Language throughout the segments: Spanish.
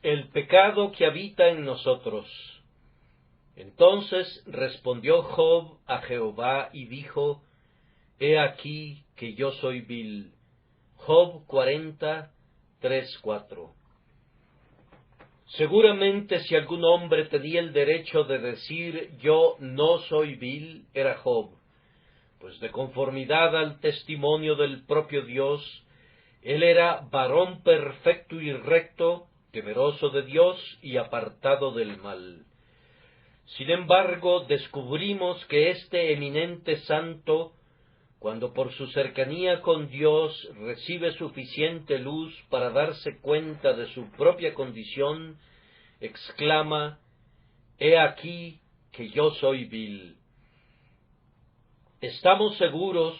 El pecado que habita en nosotros. Entonces respondió Job a Jehová y dijo: He aquí que yo soy vil. Job 40:3-4. Seguramente si algún hombre tenía el derecho de decir yo no soy vil, era Job, pues de conformidad al testimonio del propio Dios, él era varón perfecto y recto, temeroso de Dios y apartado del mal. Sin embargo, descubrimos que este eminente santo, cuando por su cercanía con Dios recibe suficiente luz para darse cuenta de su propia condición, exclama: He aquí que yo soy vil. Estamos seguros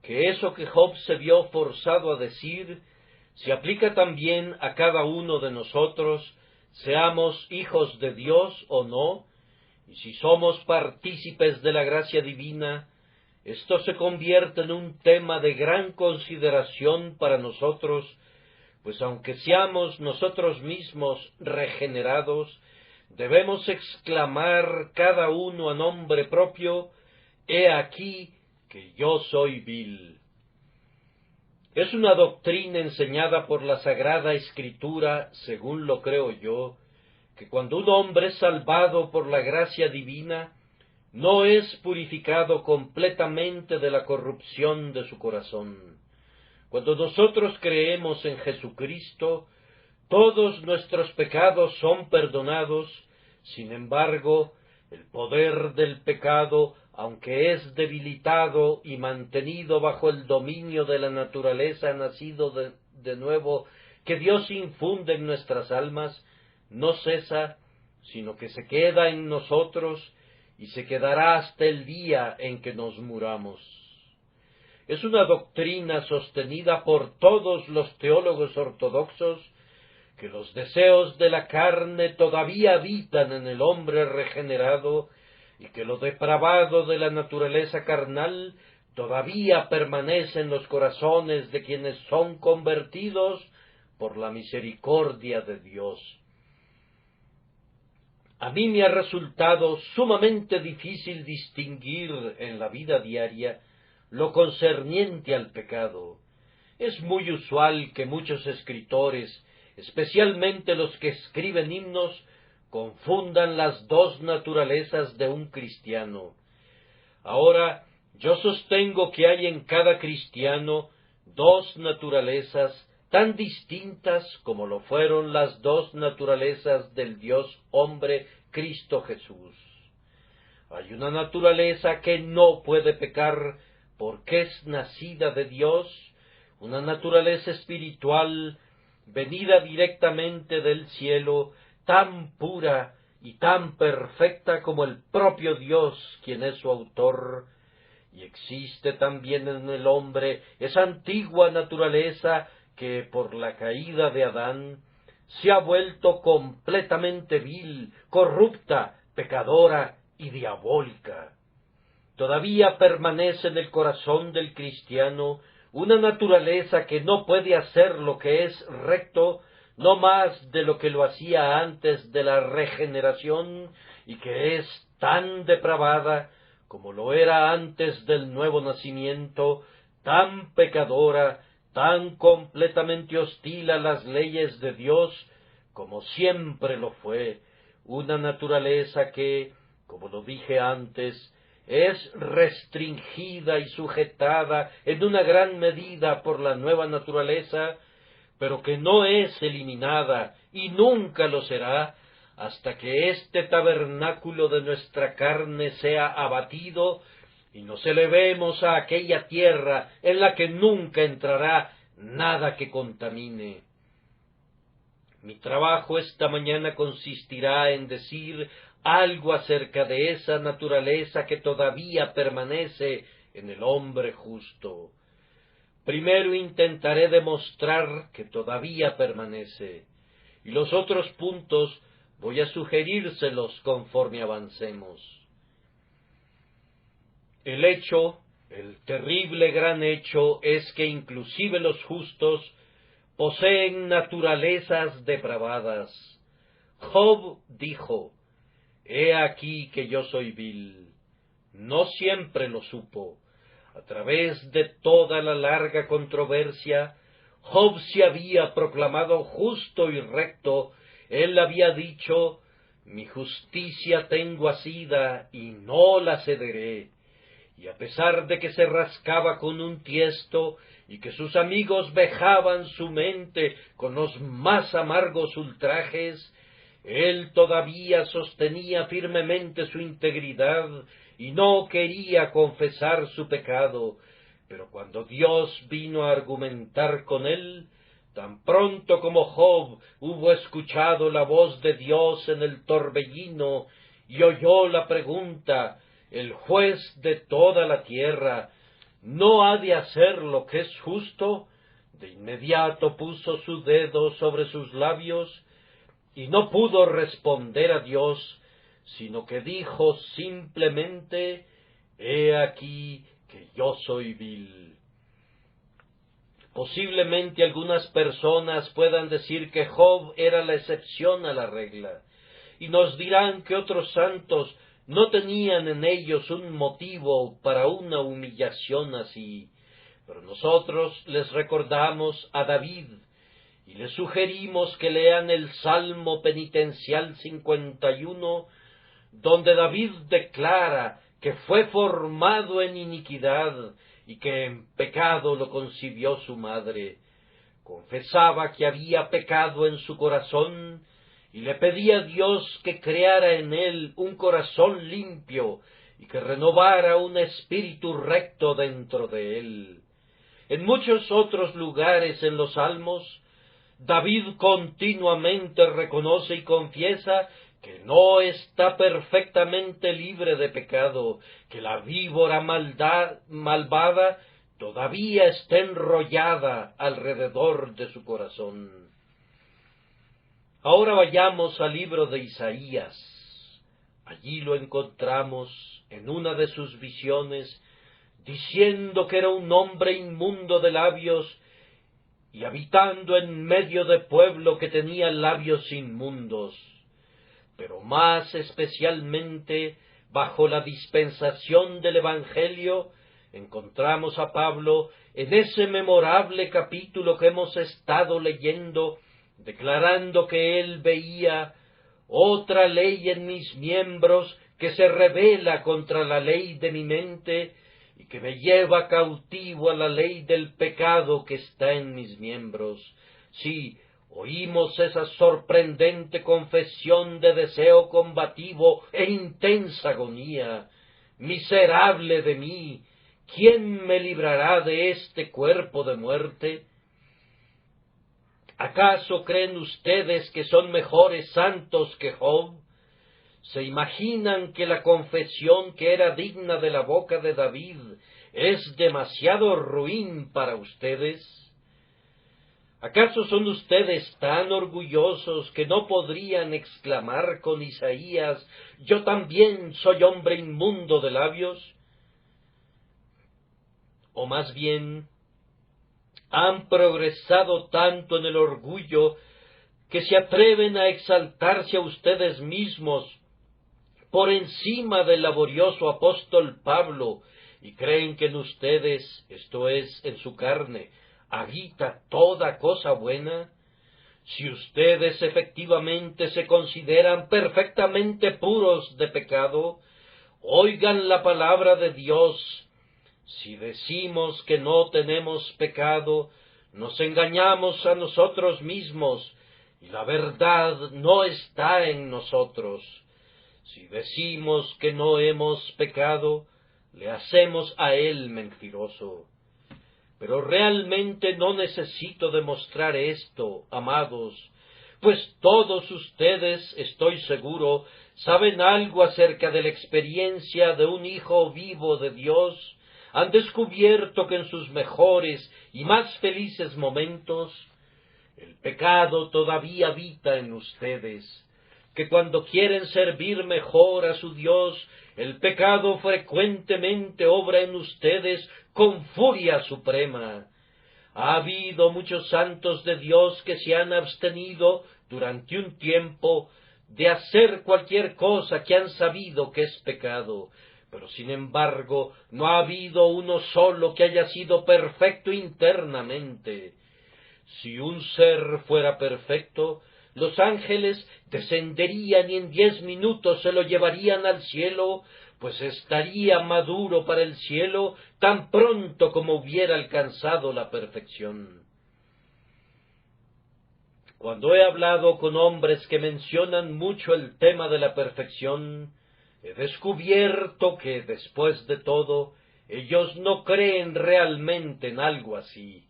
que eso que Job se vio forzado a decir se aplica también a cada uno de nosotros, seamos hijos de Dios o no, y si somos partícipes de la gracia divina, esto se convierte en un tema de gran consideración para nosotros, pues aunque seamos nosotros mismos regenerados, debemos exclamar cada uno a nombre propio: He aquí que yo soy vil. Es una doctrina enseñada por la Sagrada Escritura, según lo creo yo, que cuando un hombre es salvado por la gracia divina, no es purificado completamente de la corrupción de su corazón. Cuando nosotros creemos en Jesucristo, todos nuestros pecados son perdonados. Sin embargo, el poder del pecado, aunque es debilitado y mantenido bajo el dominio de la naturaleza nacido de nuevo que Dios infunde en nuestras almas, no cesa, sino que se queda en nosotros y se quedará hasta el día en que nos muramos. Es una doctrina sostenida por todos los teólogos ortodoxos, que los deseos de la carne todavía habitan en el hombre regenerado y que lo depravado de la naturaleza carnal todavía permanece en los corazones de quienes son convertidos por la misericordia de Dios. A mí me ha resultado sumamente difícil distinguir en la vida diaria lo concerniente al pecado. Es muy usual que muchos escritores, especialmente los que escriben himnos, confundan las dos naturalezas de un cristiano. Ahora, yo sostengo que hay en cada cristiano dos naturalezas tan distintas como lo fueron las dos naturalezas del Dios hombre Cristo Jesús. Hay una naturaleza que no puede pecar porque es nacida de Dios, una naturaleza espiritual venida directamente del cielo, tan pura y tan perfecta como el propio Dios, quien es su autor. Y existe también en el hombre esa antigua naturaleza que, por la caída de Adán, se ha vuelto completamente vil, corrupta, pecadora y diabólica. Todavía permanece en el corazón del cristiano una naturaleza que no puede hacer lo que es recto, no más de lo que lo hacía antes de la regeneración, y que es tan depravada como lo era antes del nuevo nacimiento, tan pecadora, tan completamente hostil a las leyes de Dios, como siempre lo fue, una naturaleza que, como lo dije antes, es restringida y sujetada en una gran medida por la nueva naturaleza, pero que no es eliminada y nunca lo será hasta que este tabernáculo de nuestra carne sea abatido y nos elevemos a aquella tierra en la que nunca entrará nada que contamine. Mi trabajo esta mañana consistirá en decir algo acerca de esa naturaleza que todavía permanece en el hombre justo. Primero intentaré demostrar que todavía permanece, y los otros puntos voy a sugerírselos conforme avancemos. El terrible gran hecho, es que inclusive los justos poseen naturalezas depravadas. Job dijo, «He aquí que yo soy vil». No siempre lo supo. A través de toda la larga controversia, Job se había proclamado justo y recto. Él había dicho, «Mi justicia tengo asida y no la cederé». Y a pesar de que se rascaba con un tiesto y que sus amigos vejaban su mente con los más amargos ultrajes, él todavía sostenía firmemente su integridad y no quería confesar su pecado. Pero cuando Dios vino a argumentar con él, tan pronto como Job hubo escuchado la voz de Dios en el torbellino y oyó la pregunta, el juez de toda la tierra, ¿no ha de hacer lo que es justo? De inmediato puso su dedo sobre sus labios y no pudo responder a Dios, sino que dijo simplemente, «He aquí que yo soy vil». Posiblemente algunas personas puedan decir que Job era la excepción a la regla, y nos dirán que otros santos no tenían en ellos un motivo para una humillación así, pero nosotros les recordamos a David, y les sugerimos que lean el Salmo Penitencial 51, donde David declara que fue formado en iniquidad y que en pecado lo concibió su madre. Confesaba que había pecado en su corazón y le pedía a Dios que creara en él un corazón limpio y que renovara un espíritu recto dentro de él. En muchos otros lugares en los Salmos, David continuamente reconoce y confiesa que no está perfectamente libre de pecado, que la víbora malvada todavía está enrollada alrededor de su corazón. Ahora vayamos al libro de Isaías. Allí lo encontramos en una de sus visiones, diciendo que era un hombre inmundo de labios y habitando en medio de pueblo que tenía labios inmundos. Pero más especialmente bajo la dispensación del Evangelio, encontramos a Pablo en ese memorable capítulo que hemos estado leyendo, declarando que él veía otra ley en mis miembros que se rebela contra la ley de mi mente y que me lleva cautivo a la ley del pecado que está en mis miembros. Sí, oímos esa sorprendente confesión de deseo combativo e intensa agonía. Miserable de mí, ¿quién me librará de este cuerpo de muerte? ¿Acaso creen ustedes que son mejores santos que Job? ¿Se imaginan que la confesión que era digna de la boca de David es demasiado ruin para ustedes? ¿Acaso son ustedes tan orgullosos que no podrían exclamar con Isaías, «Yo también soy hombre inmundo de labios»? O más bien, han progresado tanto en el orgullo que se atreven a exaltarse a ustedes mismos por encima del laborioso apóstol Pablo y creen que en ustedes, esto es, en su carne, habita toda cosa buena. Si ustedes efectivamente se consideran perfectamente puros de pecado, oigan la palabra de Dios. Si decimos que no tenemos pecado, nos engañamos a nosotros mismos, y la verdad no está en nosotros. Si decimos que no hemos pecado, le hacemos a él mentiroso. Pero realmente no necesito demostrar esto, amados, pues todos ustedes, estoy seguro, saben algo acerca de la experiencia de un hijo vivo de Dios. Han descubierto que en sus mejores y más felices momentos, el pecado todavía habita en ustedes, que cuando quieren servir mejor a su Dios, el pecado frecuentemente obra en ustedes con furia suprema. Ha habido muchos santos de Dios que se han abstenido durante un tiempo de hacer cualquier cosa que han sabido que es pecado, pero sin embargo no ha habido uno solo que haya sido perfecto internamente. Si un ser fuera perfecto, los ángeles descenderían y en 10 minutos se lo llevarían al cielo, pues estaría maduro para el cielo tan pronto como hubiera alcanzado la perfección. Cuando he hablado con hombres que mencionan mucho el tema de la perfección, he descubierto que, después de todo, ellos no creen realmente en algo así.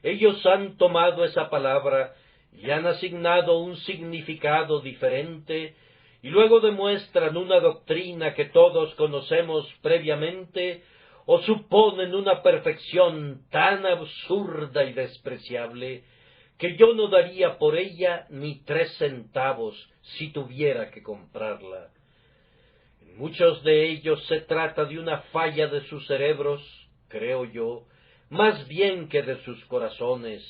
Ellos han tomado esa palabra y han asignado un significado diferente, y luego demuestran una doctrina que todos conocemos previamente, o suponen una perfección tan absurda y despreciable, que yo no daría por ella ni 3 centavos si tuviera que comprarla. En muchos de ellos se trata de una falla de sus cerebros, creo yo, más bien que de sus corazones,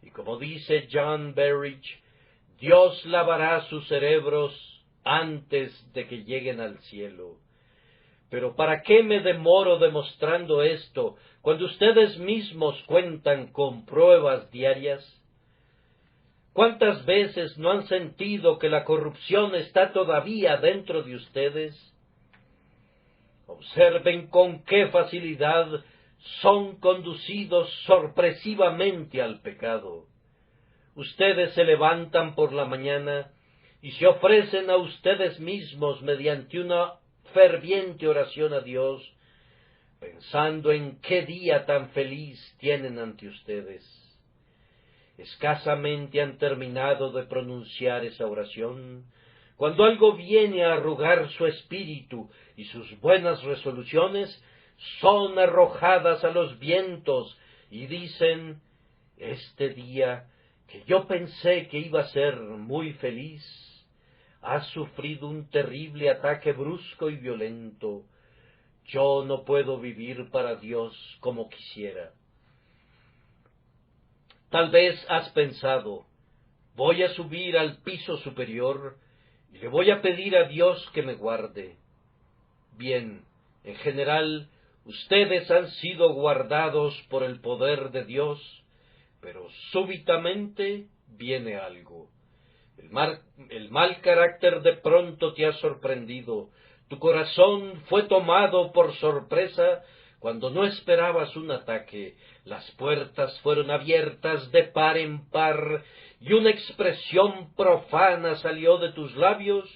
y como dice John Berridge, Dios lavará sus cerebros antes de que lleguen al cielo. Pero ¿para qué me demoro demostrando esto cuando ustedes mismos cuentan con pruebas diarias? ¿Cuántas veces no han sentido que la corrupción está todavía dentro de ustedes? Observen con qué facilidad son conducidos sorpresivamente al pecado. Ustedes se levantan por la mañana y se ofrecen a ustedes mismos mediante una ferviente oración a Dios, pensando en qué día tan feliz tienen ante ustedes. Escasamente han terminado de pronunciar esa oración, cuando algo viene a arrugar su espíritu y sus buenas resoluciones son arrojadas a los vientos y dicen, este día que yo pensé que iba a ser muy feliz, ha sufrido un terrible ataque brusco y violento. Yo no puedo vivir para Dios como quisiera. Tal vez has pensado, voy a subir al piso superior y le voy a pedir a Dios que me guarde. Bien, en general, ustedes han sido guardados por el poder de Dios, pero súbitamente viene algo. El mal carácter de pronto te ha sorprendido. Tu corazón fue tomado por sorpresa cuando no esperabas un ataque. Las puertas fueron abiertas de par en par y una expresión profana salió de tus labios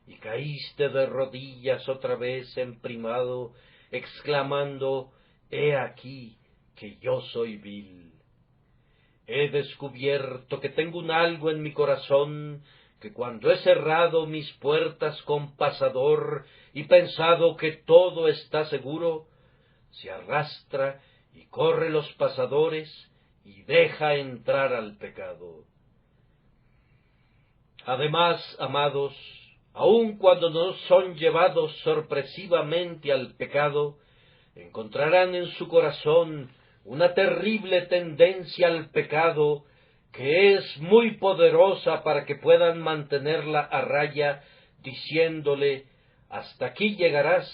y caíste de rodillas otra vez emprimado, exclamando, «He aquí que yo soy vil». He descubierto que tengo un algo en mi corazón que cuando he cerrado mis puertas con pasador y pensado que todo está seguro, se arrastra y corre los pasadores y deja entrar al pecado. Además, amados, aun cuando no son llevados sorpresivamente al pecado, encontrarán en su corazón una terrible tendencia al pecado que es muy poderosa para que puedan mantenerla a raya, diciéndole, hasta aquí llegarás,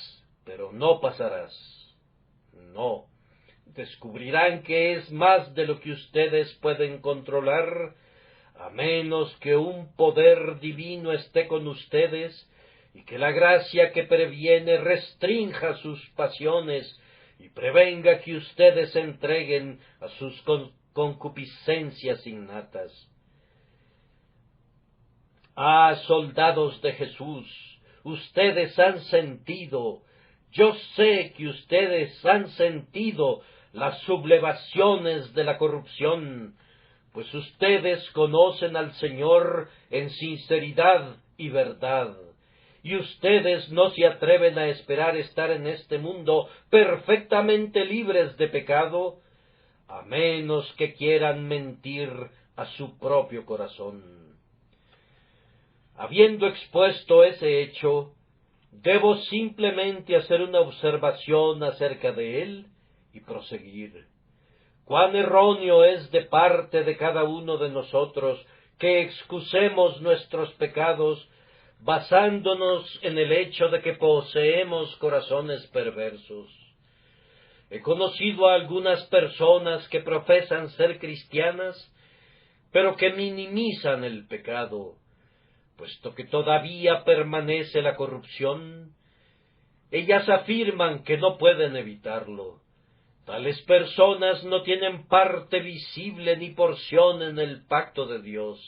pero no pasarás. No, descubrirán que es más de lo que ustedes pueden controlar, a menos que un poder divino esté con ustedes y que la gracia que previene restrinja sus pasiones y prevenga que ustedes se entreguen a sus concupiscencias innatas. Ah, soldados de Jesús, ustedes han sentido, yo sé que ustedes han sentido las sublevaciones de la corrupción, pues ustedes conocen al Señor en sinceridad y verdad, y ustedes no se atreven a esperar estar en este mundo perfectamente libres de pecado, a menos que quieran mentir a su propio corazón. Habiendo expuesto ese hecho, debo simplemente hacer una observación acerca de él y proseguir. Cuán erróneo es de parte de cada uno de nosotros que excusemos nuestros pecados basándonos en el hecho de que poseemos corazones perversos. He conocido a algunas personas que profesan ser cristianas, pero que minimizan el pecado, puesto que todavía permanece la corrupción. Ellas afirman que no pueden evitarlo. Tales personas no tienen parte visible ni porción en el pacto de Dios.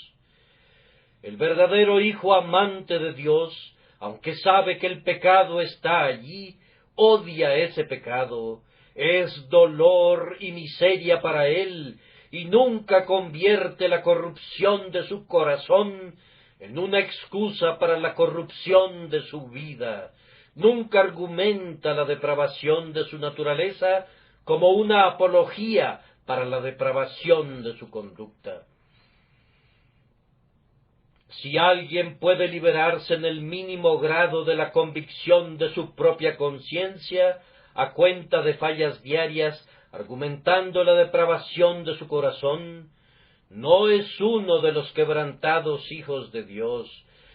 El verdadero hijo amante de Dios, aunque sabe que el pecado está allí, odia ese pecado, es dolor y miseria para él, y nunca convierte la corrupción de su corazón en una excusa para la corrupción de su vida. Nunca argumenta la depravación de su naturaleza como una apología para la depravación de su conducta. Si alguien puede liberarse en el mínimo grado de la convicción de su propia conciencia, a cuenta de fallas diarias, argumentando la depravación de su corazón, no es uno de los quebrantados hijos de Dios.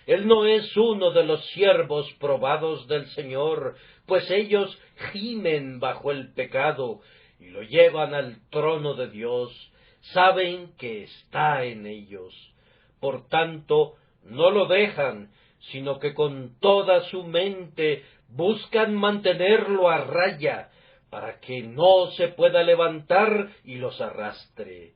Él no es uno de los siervos probados del Señor, pues ellos gimen bajo el pecado y lo llevan al trono de Dios. Saben que está en ellos. Por tanto, no lo dejan, sino que con toda su mente buscan mantenerlo a raya, para que no se pueda levantar y los arrastre.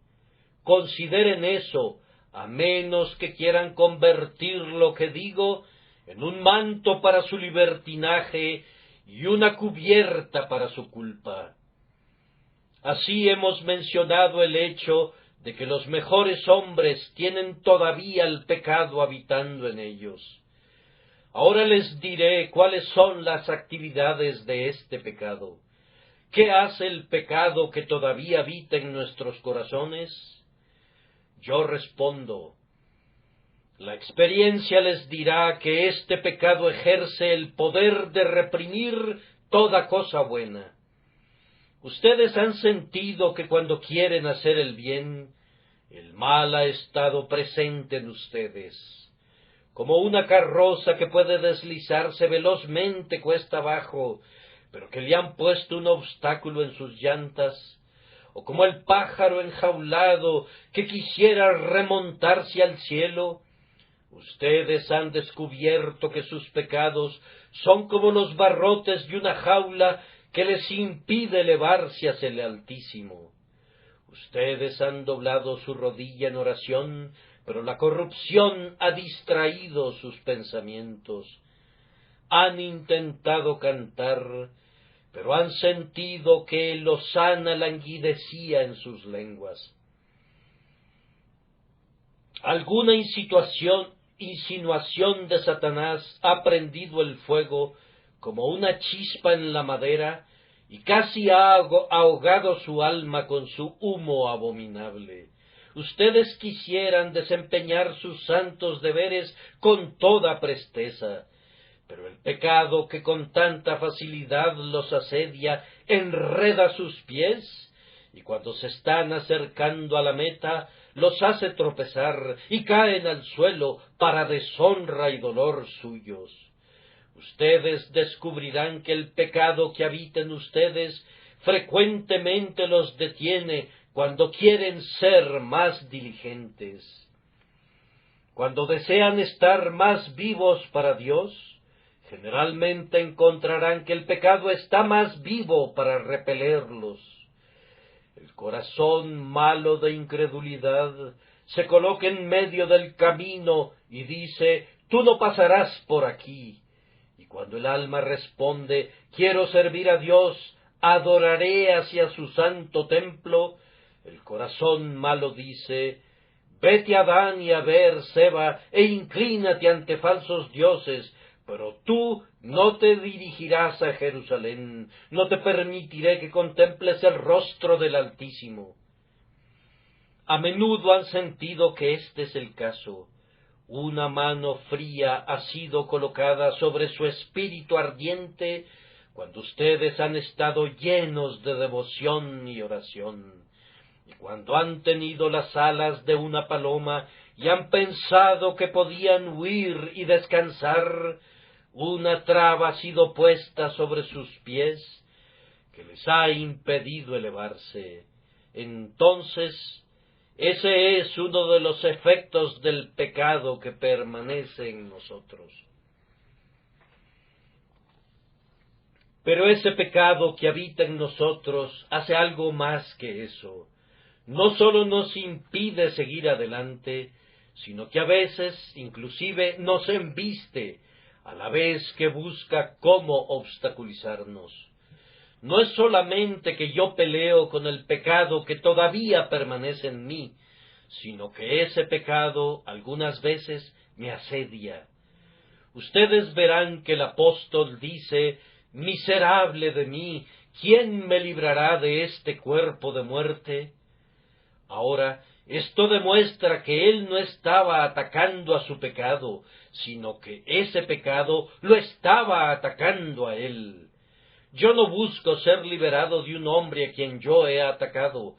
Consideren eso, a menos que quieran convertir lo que digo en un manto para su libertinaje y una cubierta para su culpa. Así hemos mencionado el hecho de que los mejores hombres tienen todavía el pecado habitando en ellos. Ahora les diré cuáles son las actividades de este pecado. ¿Qué hace el pecado que todavía habita en nuestros corazones? Yo respondo, la experiencia les dirá que este pecado ejerce el poder de reprimir toda cosa buena. Ustedes han sentido que cuando quieren hacer el bien, el mal ha estado presente en ustedes, como una carroza que puede deslizarse velozmente cuesta abajo, pero que le han puesto un obstáculo en sus llantas, o como el pájaro enjaulado que quisiera remontarse al cielo. Ustedes han descubierto que sus pecados son como los barrotes de una jaula que les impide elevarse hacia el Altísimo. Ustedes han doblado su rodilla en oración, pero la corrupción ha distraído sus pensamientos. Han intentado cantar, pero han sentido que lozana languidecía en sus lenguas. Alguna insinuación de Satanás ha prendido el fuego como una chispa en la madera y casi ha ahogado su alma con su humo abominable. Ustedes quisieran desempeñar sus santos deberes con toda presteza, pero el pecado que con tanta facilidad los asedia enreda sus pies, y cuando se están acercando a la meta, los hace tropezar y caen al suelo para deshonra y dolor suyos. Ustedes descubrirán que el pecado que habita en ustedes frecuentemente los detiene cuando quieren ser más diligentes. Cuando desean estar más vivos para Dios, generalmente encontrarán que el pecado está más vivo para repelerlos. El corazón malo de incredulidad se coloca en medio del camino y dice, «Tú no pasarás por aquí». Y cuando el alma responde, «Quiero servir a Dios, adoraré hacia su santo templo», el corazón malo dice, «Vete a Dan y a Beer-seba e inclínate ante falsos dioses, pero tú no te dirigirás a Jerusalén, no te permitiré que contemples el rostro del Altísimo». A menudo han sentido que este es el caso. Una mano fría ha sido colocada sobre su espíritu ardiente cuando ustedes han estado llenos de devoción y oración. Y cuando han tenido las alas de una paloma y han pensado que podían huir y descansar, una traba ha sido puesta sobre sus pies que les ha impedido elevarse. Entonces, ese es uno de los efectos del pecado que permanece en nosotros. Pero ese pecado que habita en nosotros hace algo más que eso. No sólo nos impide seguir adelante, sino que a veces, inclusive, nos embiste, a la vez que busca cómo obstaculizarnos. No es solamente que yo peleo con el pecado que todavía permanece en mí, sino que ese pecado algunas veces me asedia. Ustedes verán que el apóstol dice: «Miserable de mí, ¿quién me librará de este cuerpo de muerte?». Ahora, esto demuestra que él no estaba atacando a su pecado, sino que ese pecado lo estaba atacando a él. Yo no busco ser liberado de un hombre a quien yo he atacado,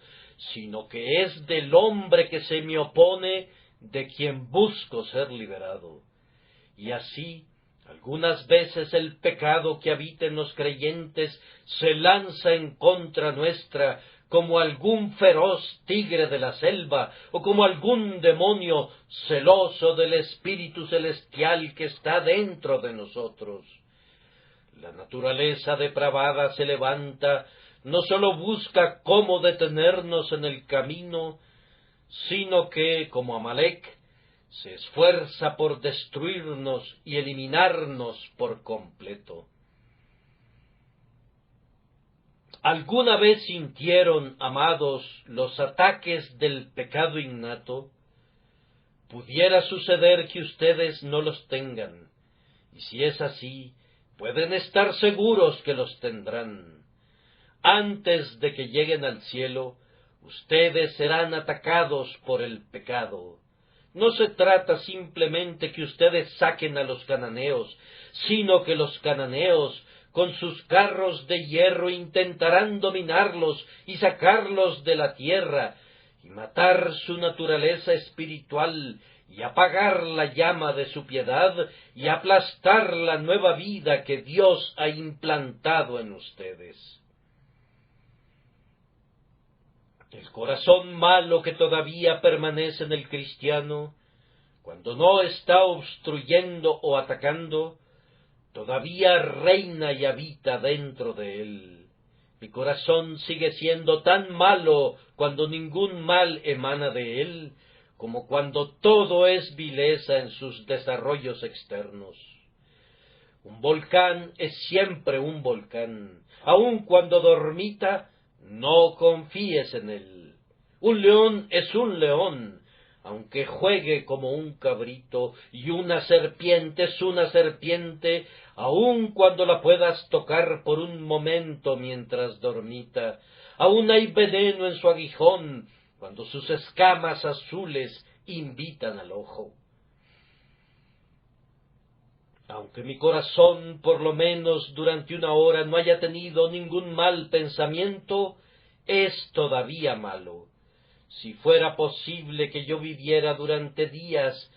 sino que es del hombre que se me opone de quien busco ser liberado. Y así, algunas veces el pecado que habita en los creyentes se lanza en contra nuestra como algún feroz tigre de la selva, o como algún demonio celoso del Espíritu Celestial que está dentro de nosotros. La naturaleza depravada se levanta, no sólo busca cómo detenernos en el camino, sino que, como Amalec, se esfuerza por destruirnos y eliminarnos por completo. ¿Alguna vez sintieron, amados, los ataques del pecado innato? Pudiera suceder que ustedes no los tengan, y si es así, pueden estar seguros que los tendrán. Antes de que lleguen al cielo, ustedes serán atacados por el pecado. No se trata simplemente que ustedes saquen a los cananeos, sino que los cananeos, con sus carros de hierro, intentarán dominarlos y sacarlos de la tierra, y matar su naturaleza espiritual, y apagar la llama de su piedad, y aplastar la nueva vida que Dios ha implantado en ustedes. El corazón malo que todavía permanece en el cristiano, cuando no está obstruyendo o atacando, todavía reina y habita dentro de él. Mi corazón sigue siendo tan malo cuando ningún mal emana de él, como cuando todo es vileza en sus desarrollos externos. Un volcán es siempre un volcán, aun cuando dormita, no confíes en él. Un león es un león, aunque juegue como un cabrito, y una serpiente es una serpiente, aun cuando la puedas tocar por un momento mientras dormita. Aun hay veneno en su aguijón, cuando sus escamas azules invitan al ojo. Aunque mi corazón, por lo menos durante una hora, no haya tenido ningún mal pensamiento, es todavía malo. Si fuera posible que yo viviera durante días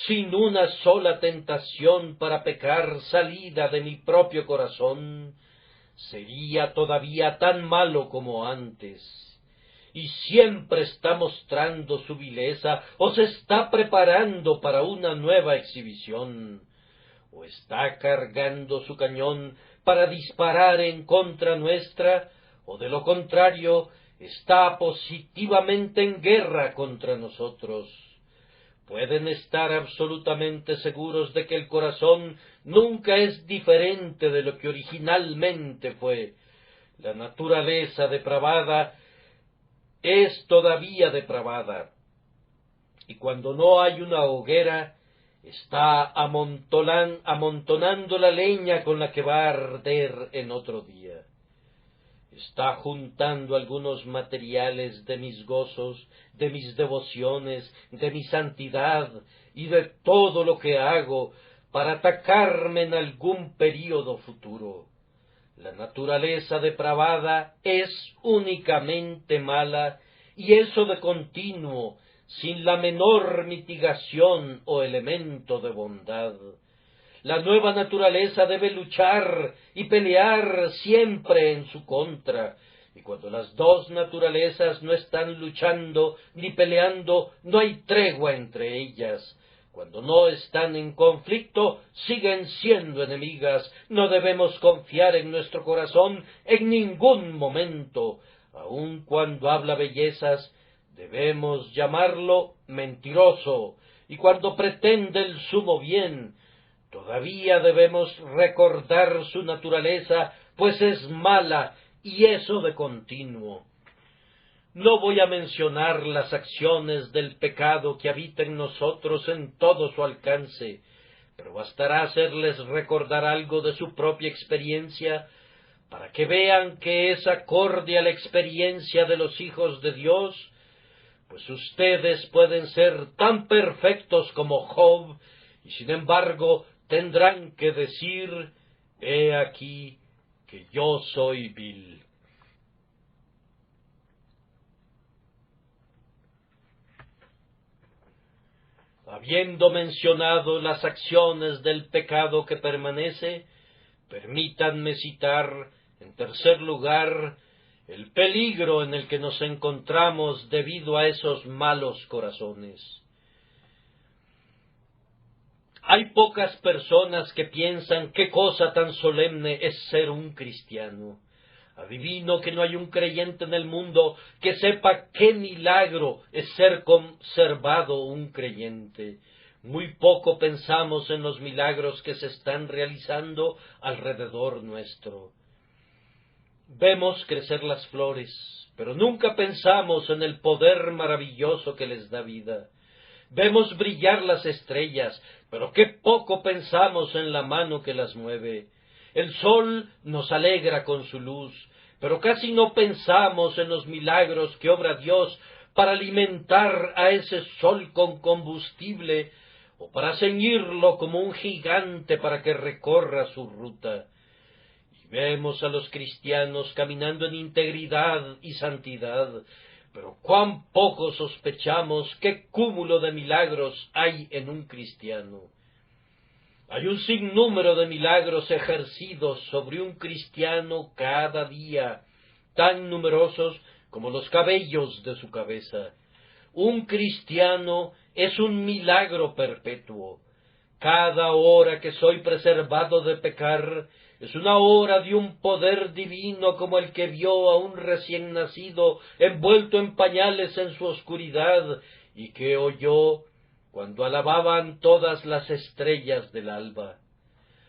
sin una sola tentación para pecar salida de mi propio corazón, sería todavía tan malo como antes. Y siempre está mostrando su vileza, o se está preparando para una nueva exhibición, o está cargando su cañón para disparar en contra nuestra, o de lo contrario, está positivamente en guerra contra nosotros. Pueden estar absolutamente seguros de que el corazón nunca es diferente de lo que originalmente fue. La naturaleza depravada es todavía depravada, y cuando no hay una hoguera, está amontonando la leña con la que va a arder en otro día. Está juntando algunos materiales de mis gozos, de mis devociones, de mi santidad y de todo lo que hago para atacarme en algún período futuro. La naturaleza depravada es únicamente mala y eso de continuo, sin la menor mitigación o elemento de bondad. La nueva naturaleza debe luchar y pelear siempre en su contra, y cuando las dos naturalezas no están luchando ni peleando, no hay tregua entre ellas. Cuando no están en conflicto, siguen siendo enemigas. No debemos confiar en nuestro corazón en ningún momento. Aun cuando habla bellezas, debemos llamarlo mentiroso. Y cuando pretende el sumo bien, todavía debemos recordar su naturaleza, pues es mala, y eso de continuo. No voy a mencionar las acciones del pecado que habita en nosotros en todo su alcance, pero bastará hacerles recordar algo de su propia experiencia para que vean que es acorde a la experiencia de los hijos de Dios, pues ustedes pueden ser tan perfectos como Job, y sin embargo tendrán que decir: he aquí que yo soy vil. Habiendo mencionado las acciones del pecado que permanece, permítanme citar, en tercer lugar, el peligro en el que nos encontramos debido a esos malos corazones. Hay pocas personas que piensan qué cosa tan solemne es ser un cristiano. Adivino que no hay un creyente en el mundo que sepa qué milagro es ser conservado un creyente. Muy poco pensamos en los milagros que se están realizando alrededor nuestro. Vemos crecer las flores, pero nunca pensamos en el poder maravilloso que les da vida. Vemos brillar las estrellas, pero qué poco pensamos en la mano que las mueve. El sol nos alegra con su luz, pero casi no pensamos en los milagros que obra Dios para alimentar a ese sol con combustible, o para ceñirlo como un gigante para que recorra su ruta. Y vemos a los cristianos caminando en integridad y santidad, pero cuán poco sospechamos qué cúmulo de milagros hay en un cristiano. Hay un sinnúmero de milagros ejercidos sobre un cristiano cada día, tan numerosos como los cabellos de su cabeza. Un cristiano es un milagro perpetuo. Cada hora que soy preservado de pecar es una hora de un poder divino como el que vio a un recién nacido envuelto en pañales en su oscuridad y que oyó cuando alababan todas las estrellas del alba.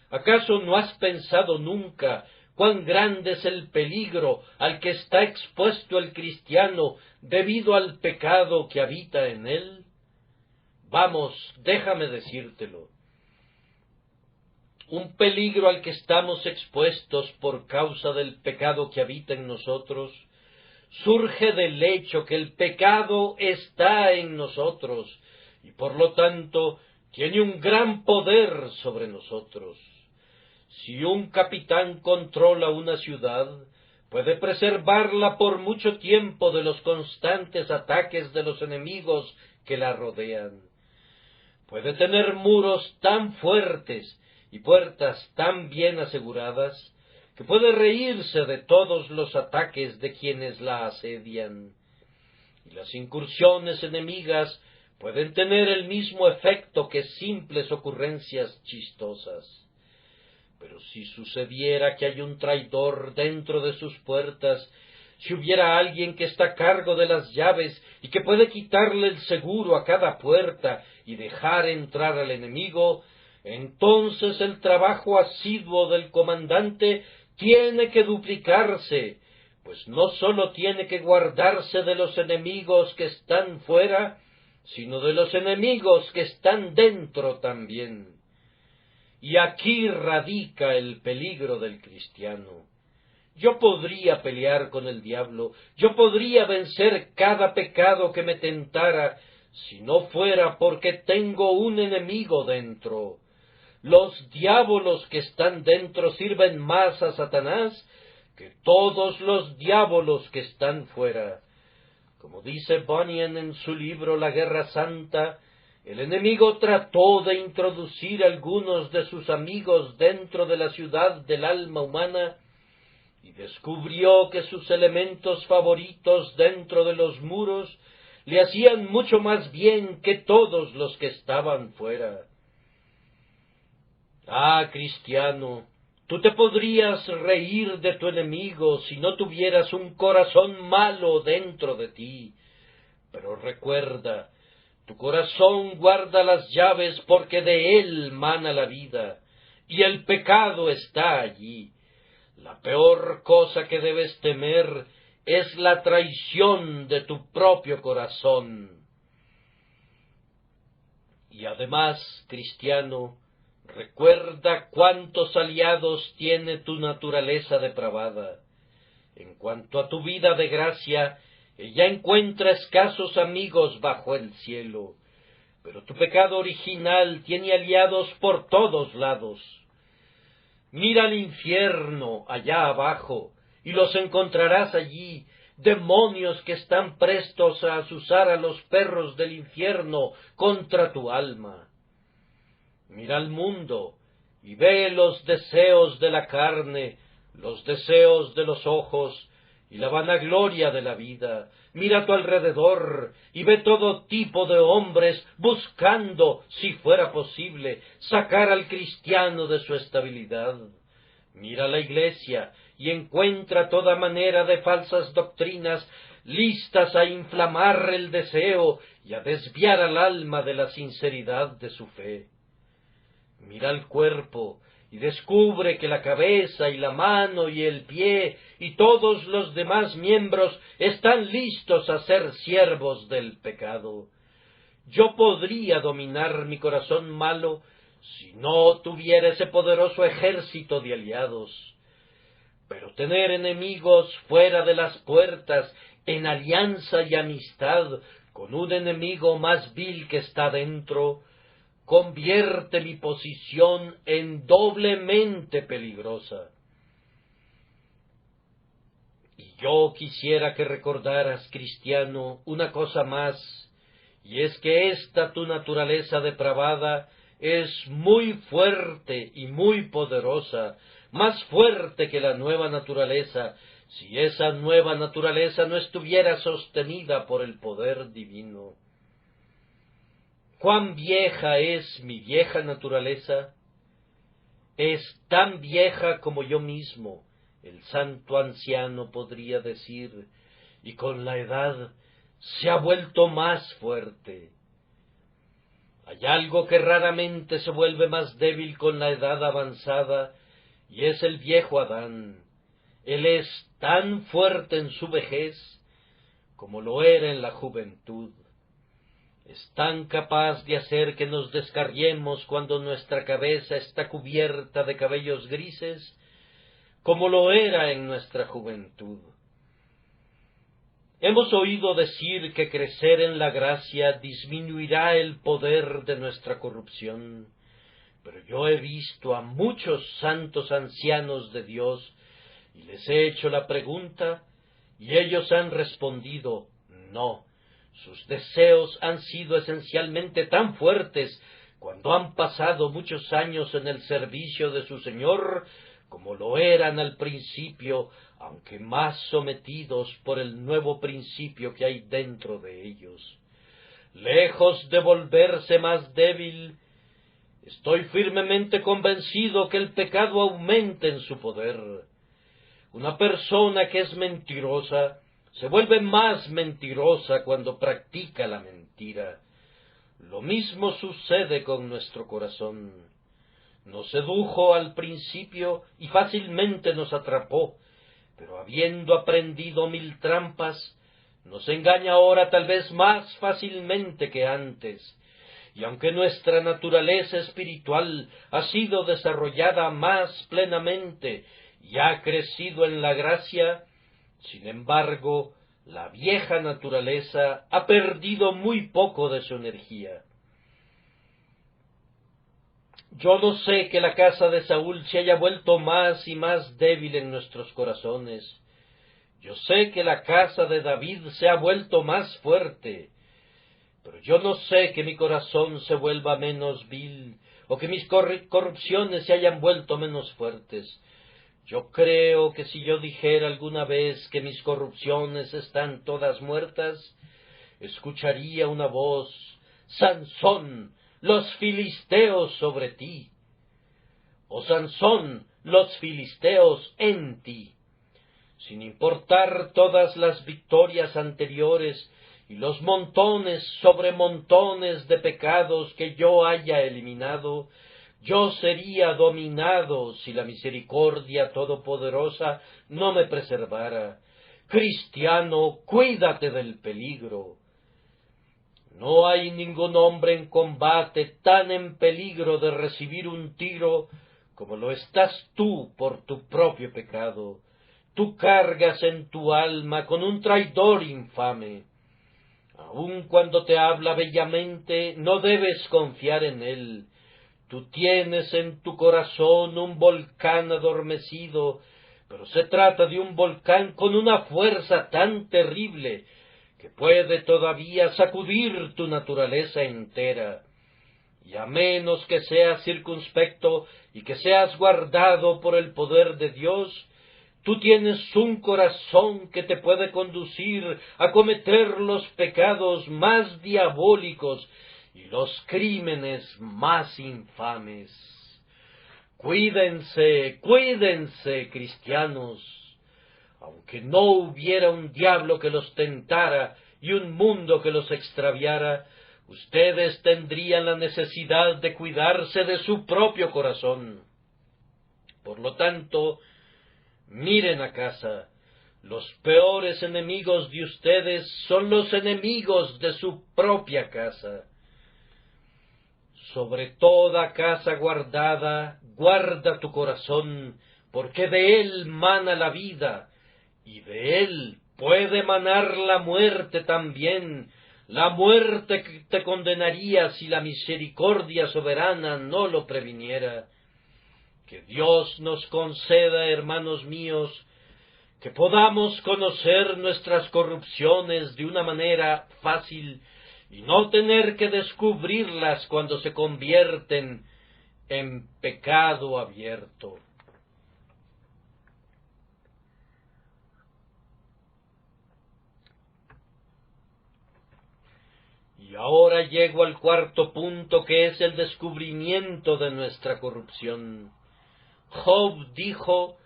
¿Acaso no has pensado nunca cuán grande es el peligro al que está expuesto el cristiano debido al pecado que habita en él? Vamos, déjame decírtelo. Un peligro al que estamos expuestos por causa del pecado que habita en nosotros surge del hecho que el pecado está en nosotros y por lo tanto tiene un gran poder sobre nosotros. Si un capitán controla una ciudad, puede preservarla por mucho tiempo de los constantes ataques de los enemigos que la rodean. Puede tener muros tan fuertes y puertas tan bien aseguradas que puede reírse de todos los ataques de quienes la asedian. Y las incursiones enemigas pueden tener el mismo efecto que simples ocurrencias chistosas. Pero si sucediera que hay un traidor dentro de sus puertas, si hubiera alguien que está a cargo de las llaves y que puede quitarle el seguro a cada puerta y dejar entrar al enemigo, entonces el trabajo asiduo del comandante tiene que duplicarse, pues no sólo tiene que guardarse de los enemigos que están fuera, sino de los enemigos que están dentro también. Y aquí radica el peligro del cristiano. Yo podría pelear con el diablo, yo podría vencer cada pecado que me tentara, si no fuera porque tengo un enemigo dentro. Los diábolos que están dentro sirven más a Satanás que todos los diábolos que están fuera. Como dice Bunyan en su libro La Guerra Santa, el enemigo trató de introducir algunos de sus amigos dentro de la ciudad del alma humana y descubrió que sus elementos favoritos dentro de los muros le hacían mucho más bien que todos los que estaban fuera. Ah, cristiano, tú te podrías reír de tu enemigo si no tuvieras un corazón malo dentro de ti, pero recuerda, tu corazón guarda las llaves porque de él mana la vida, y el pecado está allí. La peor cosa que debes temer es la traición de tu propio corazón. Y además, cristiano, recuerda cuántos aliados tiene tu naturaleza depravada. En cuanto a tu vida de gracia, ella encuentra escasos amigos bajo el cielo, pero tu pecado original tiene aliados por todos lados. Mira al infierno allá abajo, y los encontrarás allí, demonios que están prestos a azuzar a los perros del infierno contra tu alma. Mira al mundo, y ve los deseos de la carne, los deseos de los ojos, y la vanagloria de la vida. Mira a tu alrededor, y ve todo tipo de hombres buscando, si fuera posible, sacar al cristiano de su estabilidad. Mira la Iglesia, y encuentra toda manera de falsas doctrinas listas a inflamar el deseo y a desviar al alma de la sinceridad de su fe. Mira el cuerpo, y descubre que la cabeza y la mano y el pie y todos los demás miembros están listos a ser siervos del pecado. Yo podría dominar mi corazón malo si no tuviera ese poderoso ejército de aliados. Pero tener enemigos fuera de las puertas, en alianza y amistad con un enemigo más vil que está dentro, convierte mi posición en doblemente peligrosa. Y yo quisiera que recordaras, cristiano, una cosa más, y es que esta tu naturaleza depravada es muy fuerte y muy poderosa, más fuerte que la nueva naturaleza, si esa nueva naturaleza no estuviera sostenida por el poder divino. ¿Cuán vieja es mi vieja naturaleza? Es tan vieja como yo mismo, el santo anciano podría decir, y con la edad se ha vuelto más fuerte. Hay algo que raramente se vuelve más débil con la edad avanzada, y es el viejo Adán. Él es tan fuerte en su vejez como lo era en la juventud. Es tan capaz de hacer que nos descarriemos cuando nuestra cabeza está cubierta de cabellos grises, como lo era en nuestra juventud. Hemos oído decir que crecer en la gracia disminuirá el poder de nuestra corrupción, pero yo he visto a muchos santos ancianos de Dios y les he hecho la pregunta, y ellos han respondido, no. Sus deseos han sido esencialmente tan fuertes cuando han pasado muchos años en el servicio de su Señor, como lo eran al principio, aunque más sometidos por el nuevo principio que hay dentro de ellos. Lejos de volverse más débil, estoy firmemente convencido que el pecado aumenta en su poder. Una persona que es mentirosa se vuelve más mentirosa cuando practica la mentira. Lo mismo sucede con nuestro corazón. Nos sedujo al principio y fácilmente nos atrapó, pero habiendo aprendido 1000 trampas, nos engaña ahora tal vez más fácilmente que antes. Y aunque nuestra naturaleza espiritual ha sido desarrollada más plenamente y ha crecido en la gracia, sin embargo, la vieja naturaleza ha perdido muy poco de su energía. Yo no sé que la casa de Saúl se haya vuelto más y más débil en nuestros corazones, Yo sé que la casa de David se ha vuelto más fuerte, pero yo no sé que mi corazón se vuelva menos vil, o que mis corrupciones se hayan vuelto menos fuertes. Yo creo que si yo dijera alguna vez que mis corrupciones están todas muertas, escucharía una voz: Sansón, los filisteos sobre ti. O Sansón, los filisteos en ti. Sin importar todas las victorias anteriores y los montones sobre montones de pecados que yo haya eliminado, yo sería dominado si la misericordia todopoderosa no me preservara. Cristiano, cuídate del peligro. No hay ningún hombre en combate tan en peligro de recibir un tiro como lo estás tú por tu propio pecado. Tú cargas en tu alma con un traidor infame. Aun cuando te habla bellamente, no debes confiar en él. Tú tienes en tu corazón un volcán adormecido, pero se trata de un volcán con una fuerza tan terrible que puede todavía sacudir tu naturaleza entera. Y a menos que seas circunspecto y que seas guardado por el poder de Dios, tú tienes un corazón que te puede conducir a cometer los pecados más diabólicos y los crímenes más infames. Cuídense, cuídense, cristianos. Aunque no hubiera un diablo que los tentara y un mundo que los extraviara, ustedes tendrían la necesidad de cuidarse de su propio corazón. Por lo tanto, miren a casa. Los peores enemigos de ustedes son los enemigos de su propia casa. Sobre toda casa guardada, guarda tu corazón, porque de él mana la vida, y de él puede manar la muerte también, la muerte que te condenaría si la misericordia soberana no lo previniera. Que Dios nos conceda, hermanos míos, que podamos conocer nuestras corrupciones de una manera fácil y no tener que descubrirlas cuando se convierten en pecado abierto. Y ahora llego al cuarto punto, que es el descubrimiento de nuestra corrupción. Job dijo: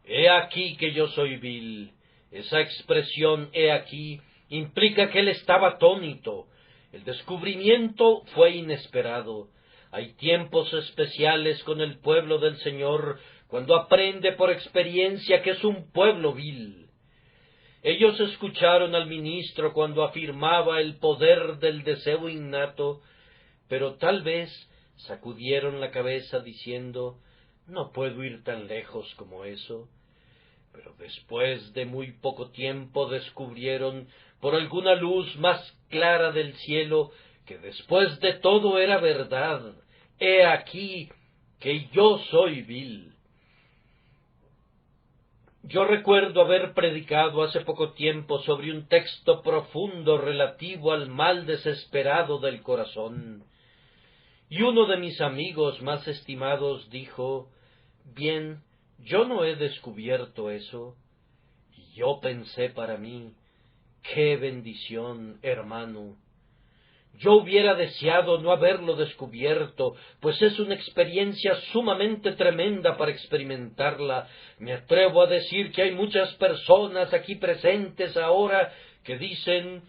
«He aquí que yo soy vil». Esa expresión «he aquí» implica que él estaba atónito. El descubrimiento fue inesperado. Hay tiempos especiales con el pueblo del Señor cuando aprende por experiencia que es un pueblo vil. Ellos escucharon al ministro cuando afirmaba el poder del deseo innato, pero tal vez sacudieron la cabeza diciendo: «No puedo ir tan lejos como eso». Pero después de muy poco tiempo descubrieron, por alguna luz más clara del cielo, que después de todo era verdad. «He aquí que yo soy vil». Yo recuerdo haber predicado hace poco tiempo sobre un texto profundo relativo al mal desesperado del corazón, y uno de mis amigos más estimados dijo: «Bien, yo no he descubierto eso». Y yo pensé para mí: «¡Qué bendición, hermano!». Yo hubiera deseado no haberlo descubierto, pues es una experiencia sumamente tremenda para experimentarla. Me atrevo a decir que hay muchas personas aquí presentes ahora que dicen: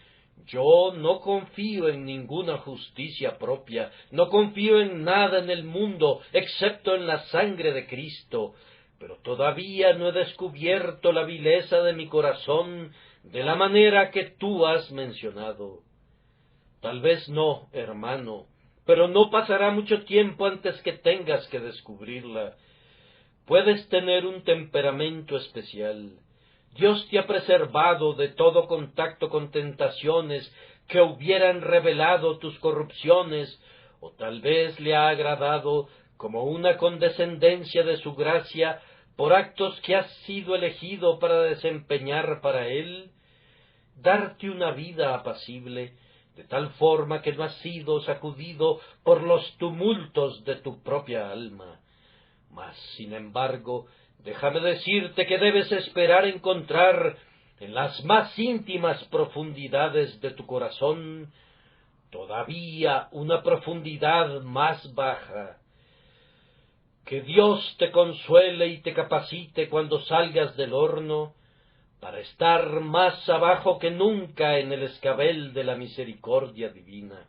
«Yo no confío en ninguna justicia propia, no confío en nada en el mundo, excepto en la sangre de Cristo, pero todavía no he descubierto la vileza de mi corazón de la manera que tú has mencionado». Tal vez no, hermano, pero no pasará mucho tiempo antes que tengas que descubrirla. Puedes tener un temperamento especial. Dios te ha preservado de todo contacto con tentaciones que hubieran revelado tus corrupciones, o tal vez le ha agradado, como una condescendencia de su gracia, por actos que has sido elegido para desempeñar para Él, darte una vida apacible, de tal forma que no has sido sacudido por los tumultos de tu propia alma. Mas, sin embargo, déjame decirte que debes esperar encontrar en las más íntimas profundidades de tu corazón todavía una profundidad más baja. Que Dios te consuele y te capacite cuando salgas del horno, para estar más abajo que nunca en el escabel de la misericordia divina.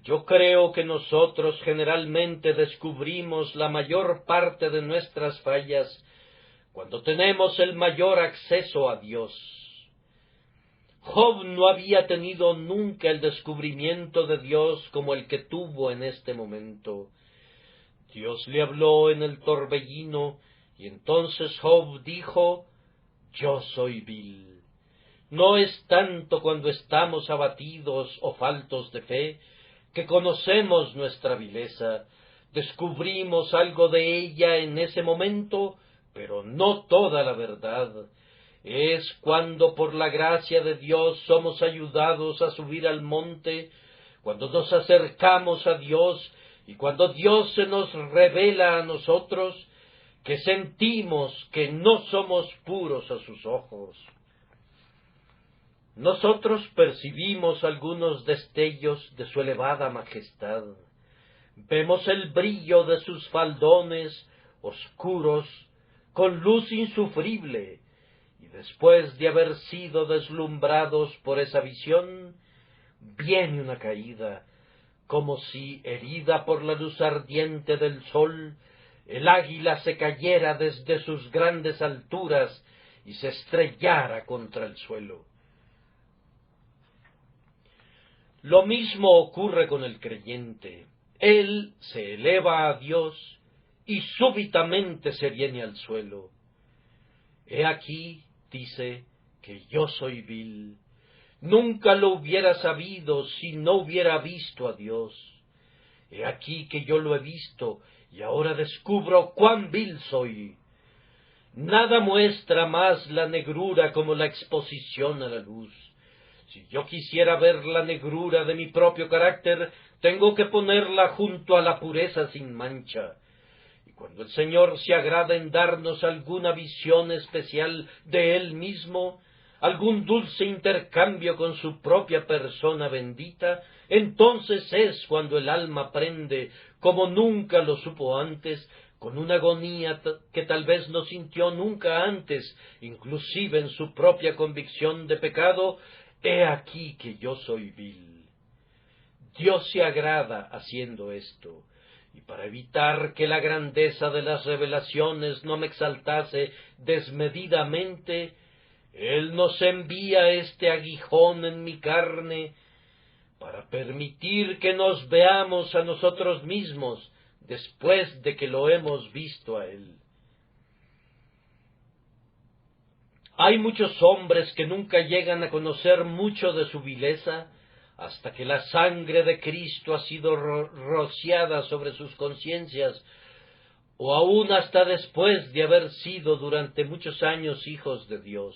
Yo creo que nosotros generalmente descubrimos la mayor parte de nuestras fallas cuando tenemos el mayor acceso a Dios. Job no había tenido nunca el descubrimiento de Dios como el que tuvo en este momento. Dios le habló en el torbellino, y entonces Job dijo: yo soy vil. No es tanto cuando estamos abatidos o faltos de fe que conocemos nuestra vileza, descubrimos algo de ella en ese momento, pero no toda la verdad. Es cuando por la gracia de Dios somos ayudados a subir al monte, cuando nos acercamos a Dios y cuando Dios se nos revela a nosotros, que sentimos que no somos puros a sus ojos. Nosotros percibimos algunos destellos de su elevada majestad. Vemos el brillo de sus faldones oscuros, con luz insufrible, y después de haber sido deslumbrados por esa visión, viene una caída, como si, herida por la luz ardiente del sol, el águila se cayera desde sus grandes alturas y se estrellara contra el suelo. Lo mismo ocurre con el creyente. Él se eleva a Dios y súbitamente se viene al suelo. He aquí, dice, que yo soy vil. Nunca lo hubiera sabido si no hubiera visto a Dios. He aquí que yo lo he visto, y ahora descubro cuán vil soy. Nada muestra más la negrura como la exposición a la luz. Si yo quisiera ver la negrura de mi propio carácter, tengo que ponerla junto a la pureza sin mancha. Y cuando el Señor se agrada en darnos alguna visión especial de Él mismo, algún dulce intercambio con su propia persona bendita, entonces es cuando el alma aprende, como nunca lo supo antes, con una agonía que tal vez no sintió nunca antes, inclusive en su propia convicción de pecado: he aquí que yo soy vil. Dios se agrada haciendo esto, y para evitar que la grandeza de las revelaciones no me exaltase desmedidamente, Él nos envía este aguijón en mi carne para permitir que nos veamos a nosotros mismos después de que lo hemos visto a Él. Hay muchos hombres que nunca llegan a conocer mucho de su vileza hasta que la sangre de Cristo ha sido rociada sobre sus conciencias, o aún hasta después de haber sido durante muchos años hijos de Dios.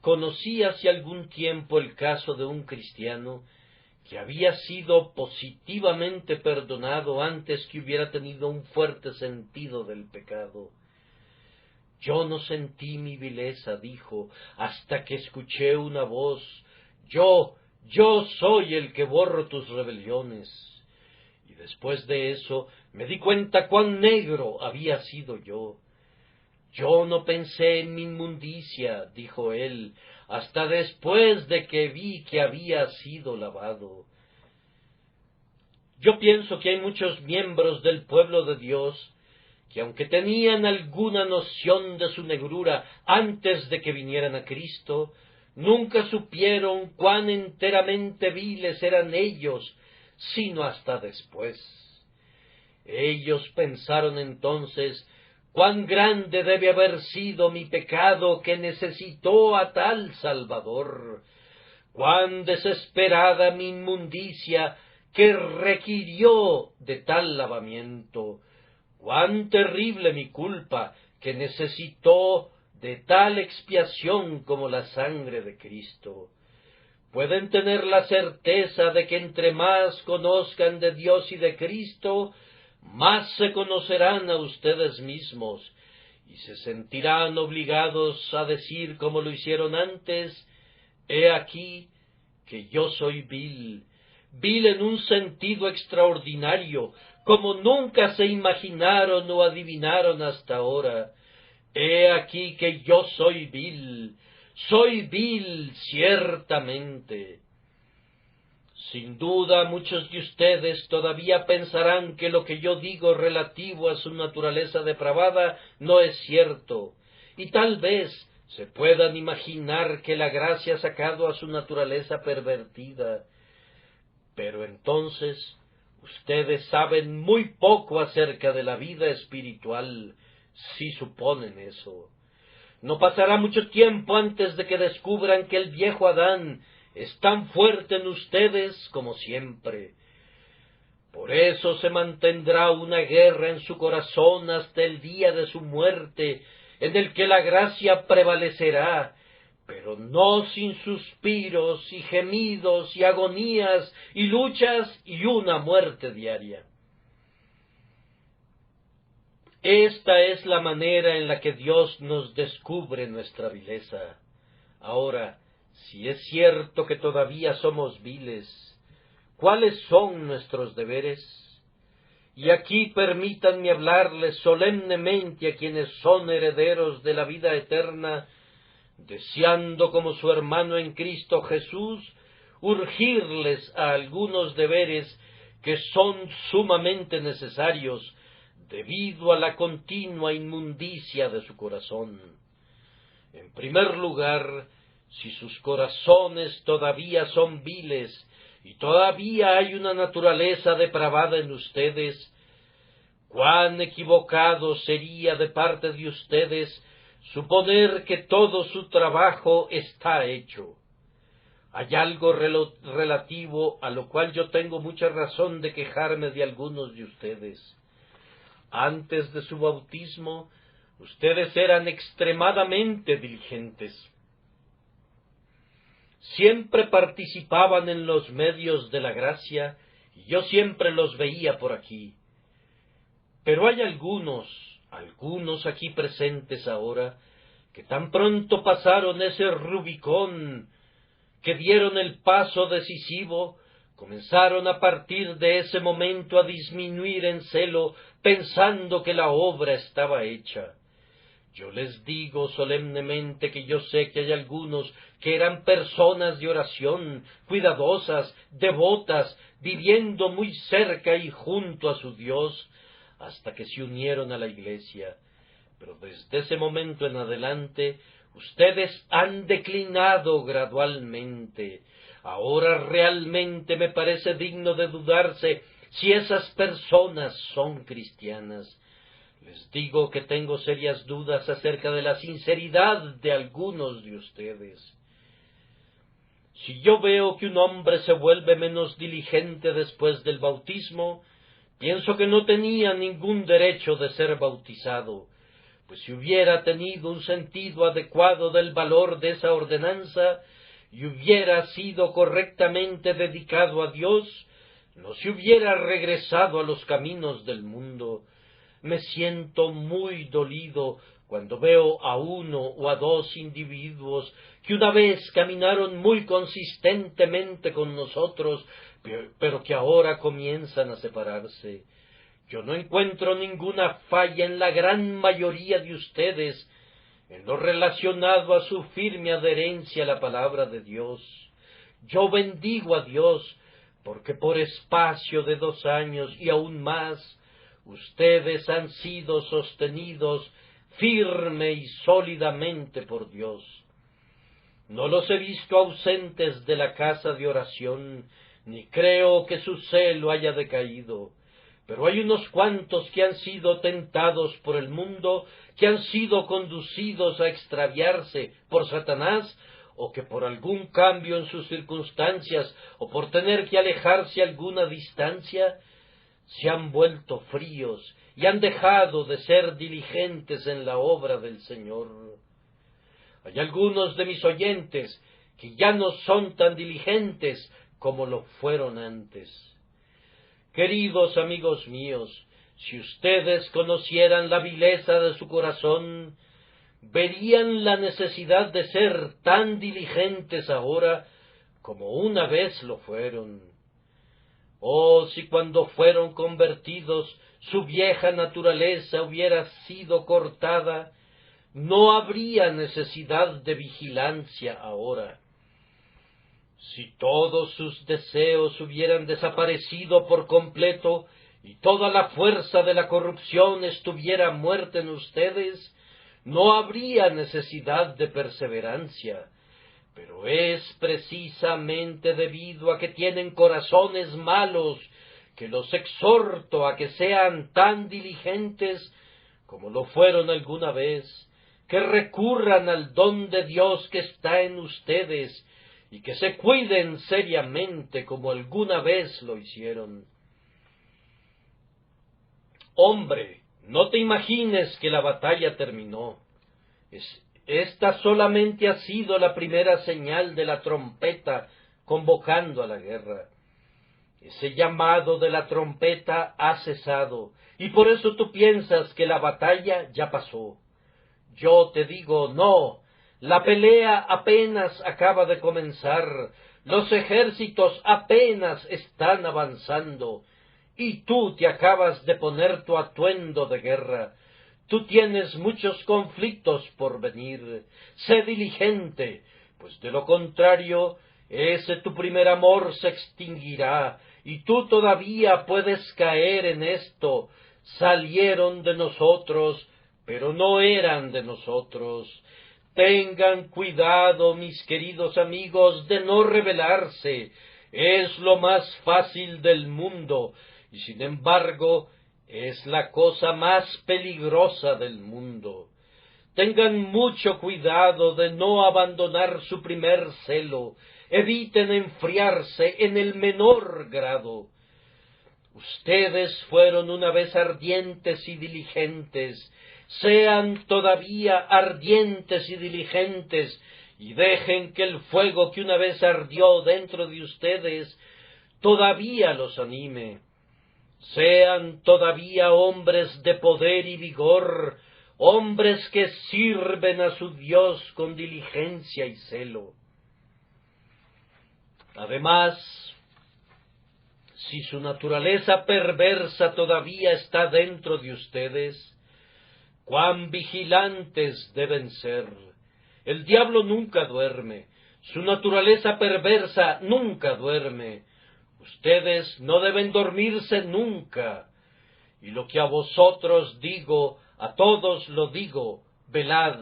Conocí hace algún tiempo el caso de un cristiano que había sido positivamente perdonado antes que hubiera tenido un fuerte sentido del pecado. Yo no sentí mi vileza, dijo, hasta que escuché una voz: yo soy el que borro tus rebeliones. Y después de eso me di cuenta cuán negro había sido yo. Yo no pensé en mi inmundicia, dijo él, hasta después de que vi que había sido lavado. Yo pienso que hay muchos miembros del pueblo de Dios que, aunque tenían alguna noción de su negrura antes de que vinieran a Cristo, nunca supieron cuán enteramente viles eran ellos, sino hasta después. Ellos pensaron entonces: cuán grande debe haber sido mi pecado que necesitó a tal Salvador, cuán desesperada mi inmundicia que requirió de tal lavamiento, Cuán terrible mi culpa, que necesitó de tal expiación como la sangre de Cristo. Pueden tener la certeza de que entre más conozcan de Dios y de Cristo, más se conocerán a ustedes mismos, y se sentirán obligados a decir como lo hicieron antes: he aquí que yo soy vil, vil en un sentido extraordinario, como nunca se imaginaron o adivinaron hasta ahora. He aquí que yo soy vil ciertamente. Sin duda muchos de ustedes todavía pensarán que lo que yo digo relativo a su naturaleza depravada no es cierto, y tal vez se puedan imaginar que la gracia ha sacado a su naturaleza pervertida. Pero entonces ustedes saben muy poco acerca de la vida espiritual, si suponen eso. No pasará mucho tiempo antes de que descubran que el viejo Adán es tan fuerte en ustedes como siempre. Por eso se mantendrá una guerra en su corazón hasta el día de su muerte, en el que la gracia prevalecerá, pero no sin suspiros y gemidos y agonías y luchas y una muerte diaria. Esta es la manera en la que Dios nos descubre nuestra vileza. Ahora, si es cierto que todavía somos viles, ¿cuáles son nuestros deberes? Y aquí permítanme hablarles solemnemente a quienes son herederos de la vida eterna, deseando como su hermano en Cristo Jesús, urgirles a algunos deberes que son sumamente necesarios debido a la continua inmundicia de su corazón. En primer lugar, si sus corazones todavía son viles y todavía hay una naturaleza depravada en ustedes, cuán equivocado sería de parte de ustedes suponer que todo su trabajo está hecho. Hay algo relativo a lo cual yo tengo mucha razón de quejarme de algunos de ustedes. Antes de su bautismo, ustedes eran extremadamente diligentes. Siempre participaban en los medios de la gracia, y yo siempre los veía por aquí. Pero hay algunos aquí presentes ahora, que tan pronto pasaron ese Rubicón, que dieron el paso decisivo, comenzaron a partir de ese momento a disminuir en celo, pensando que la obra estaba hecha. Yo les digo solemnemente que yo sé que hay algunos que eran personas de oración, cuidadosas, devotas, viviendo muy cerca y junto a su Dios, hasta que se unieron a la Iglesia. Pero desde ese momento en adelante, ustedes han declinado gradualmente. Ahora realmente me parece digno de dudarse si esas personas son cristianas. Les digo que tengo serias dudas acerca de la sinceridad de algunos de ustedes. Si yo veo que un hombre se vuelve menos diligente después del bautismo, pienso que no tenía ningún derecho de ser bautizado, pues si hubiera tenido un sentido adecuado del valor de esa ordenanza y hubiera sido correctamente dedicado a Dios, no se hubiera regresado a los caminos del mundo. Me siento muy dolido cuando veo a uno o a dos individuos que una vez caminaron muy consistentemente con nosotros, pero que ahora comienzan a separarse. Yo no encuentro ninguna falla en la gran mayoría de ustedes en lo relacionado a su firme adherencia a la palabra de Dios. Yo bendigo a Dios porque por espacio de 2 años y aún más, ustedes han sido sostenidos firme y sólidamente por Dios. No los he visto ausentes de la casa de oración, ni creo que su celo haya decaído, pero hay unos cuantos que han sido tentados por el mundo, que han sido conducidos a extraviarse por Satanás, o que por algún cambio en sus circunstancias, o por tener que alejarse a alguna distancia, se han vuelto fríos y han dejado de ser diligentes en la obra del Señor. Hay algunos de mis oyentes que ya no son tan diligentes como lo fueron antes. Queridos amigos míos, si ustedes conocieran la vileza de su corazón, verían la necesidad de ser tan diligentes ahora como una vez lo fueron. Oh, si cuando fueron convertidos su vieja naturaleza hubiera sido cortada, no habría necesidad de vigilancia ahora. Si todos sus deseos hubieran desaparecido por completo y toda la fuerza de la corrupción estuviera muerta en ustedes, no habría necesidad de perseverancia. Pero es precisamente debido a que tienen corazones malos que los exhorto a que sean tan diligentes como lo fueron alguna vez, que recurran al don de Dios que está en ustedes y que se cuiden seriamente como alguna vez lo hicieron. Hombre, no te imagines que la batalla terminó. Esta solamente ha sido la primera señal de la trompeta convocando a la guerra. Ese llamado de la trompeta ha cesado, y por eso tú piensas que la batalla ya pasó. Yo te digo, no, la pelea apenas acaba de comenzar, los ejércitos apenas están avanzando, y tú te acabas de poner tu atuendo de guerra. Tú tienes muchos conflictos por venir. Sé diligente, pues de lo contrario, ese tu primer amor se extinguirá, y tú todavía puedes caer en esto. Salieron de nosotros, pero no eran de nosotros. Tengan cuidado, mis queridos amigos, de no rebelarse. Es lo más fácil del mundo, y sin embargo, es la cosa más peligrosa del mundo. Tengan mucho cuidado de no abandonar su primer celo. Eviten enfriarse en el menor grado. Ustedes fueron una vez ardientes y diligentes. Sean todavía ardientes y diligentes, y dejen que el fuego que una vez ardió dentro de ustedes todavía los anime. Sean todavía hombres de poder y vigor, hombres que sirven a su Dios con diligencia y celo. Además, si su naturaleza perversa todavía está dentro de ustedes, cuán vigilantes deben ser. El diablo nunca duerme, su naturaleza perversa nunca duerme. Ustedes no deben dormirse nunca. Y lo que a vosotros digo, a todos lo digo, velad.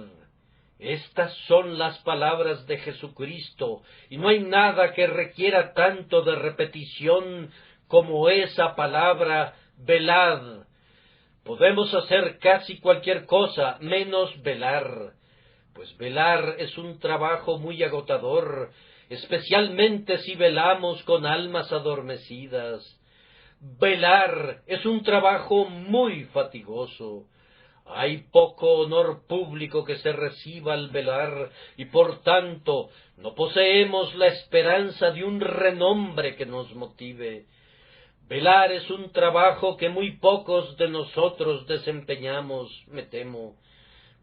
Estas son las palabras de Jesucristo, y no hay nada que requiera tanto de repetición como esa palabra, velad. Podemos hacer casi cualquier cosa menos velar, pues velar es un trabajo muy agotador, especialmente si velamos con almas adormecidas. Velar es un trabajo muy fatigoso. Hay poco honor público que se reciba al velar, y por tanto no poseemos la esperanza de un renombre que nos motive. Velar es un trabajo que muy pocos de nosotros desempeñamos, me temo.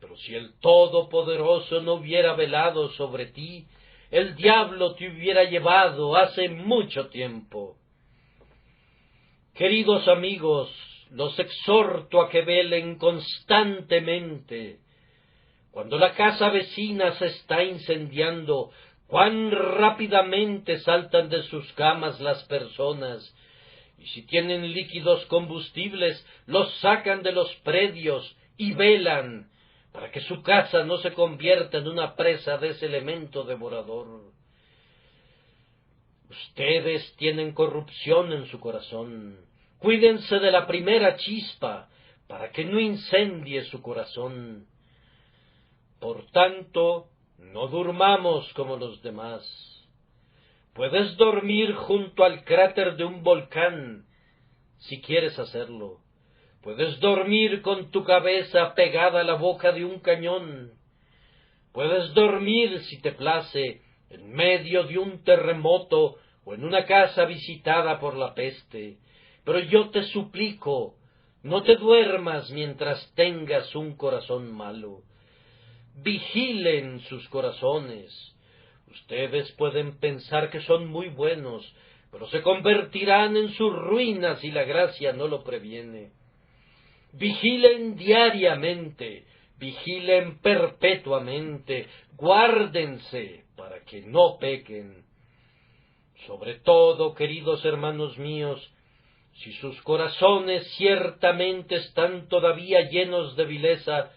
Pero si el Todopoderoso no hubiera velado sobre ti, el diablo te hubiera llevado hace mucho tiempo. Queridos amigos, los exhorto a que velen constantemente. Cuando la casa vecina se está incendiando, cuán rápidamente saltan de sus camas las personas, y si tienen líquidos combustibles, los sacan de los predios y velan, para que su casa no se convierta en una presa de ese elemento devorador. Ustedes tienen corrupción en su corazón. Cuídense de la primera chispa, para que no incendie su corazón. Por tanto, no durmamos como los demás. Puedes dormir junto al cráter de un volcán. si quieres hacerlo. Puedes dormir con tu cabeza pegada a la boca de un cañón. Puedes dormir, si te place, en medio de un terremoto o en una casa visitada por la peste. Pero yo te suplico, no te duermas mientras tengas un corazón malo. Vigilen sus corazones. Ustedes pueden pensar que son muy buenos, pero se convertirán en sus ruinas si la gracia no lo previene. Vigilen diariamente, vigilen perpetuamente, guárdense para que no pequen. Sobre todo, queridos hermanos míos, si sus corazones ciertamente están todavía llenos de vileza,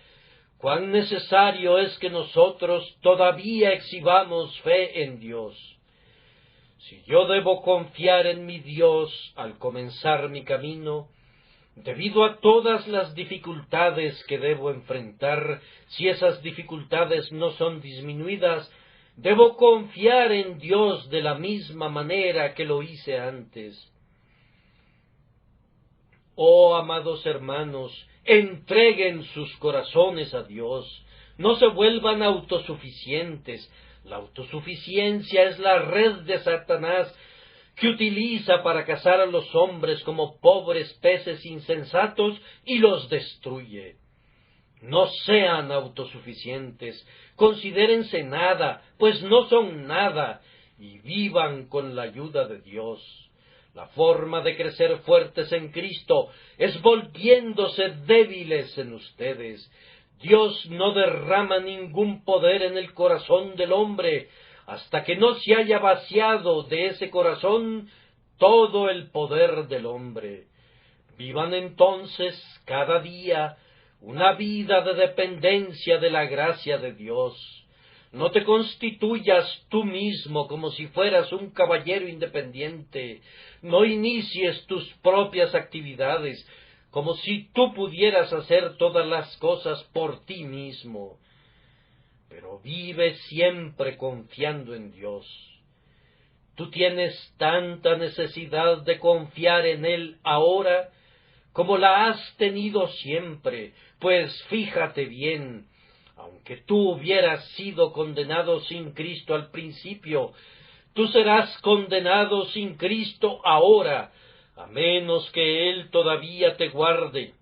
cuán necesario es que nosotros todavía exhibamos fe en Dios. Si yo debo confiar en mi Dios al comenzar mi camino, debido a todas las dificultades que debo enfrentar, si esas dificultades no son disminuidas, debo confiar en Dios de la misma manera que lo hice antes. Oh, amados hermanos, entreguen sus corazones a Dios, no se vuelvan autosuficientes. La autosuficiencia es la red de Satanás que utiliza para cazar a los hombres como pobres peces insensatos y los destruye. No sean autosuficientes, considérense nada, pues no son nada, y vivan con la ayuda de Dios. La forma de crecer fuertes en Cristo es volviéndose débiles en ustedes. Dios no derrama ningún poder en el corazón del hombre hasta que no se haya vaciado de ese corazón todo el poder del hombre. Vivan entonces cada día una vida de dependencia de la gracia de Dios. No te constituyas tú mismo como si fueras un caballero independiente. No inicies tus propias actividades como si tú pudieras hacer todas las cosas por ti mismo. Pero vive siempre confiando en Dios. Tú tienes tanta necesidad de confiar en Él ahora como la has tenido siempre, pues fíjate bien, aunque tú hubieras sido condenado sin Cristo al principio, tú serás condenado sin Cristo ahora, a menos que Él todavía te guarde,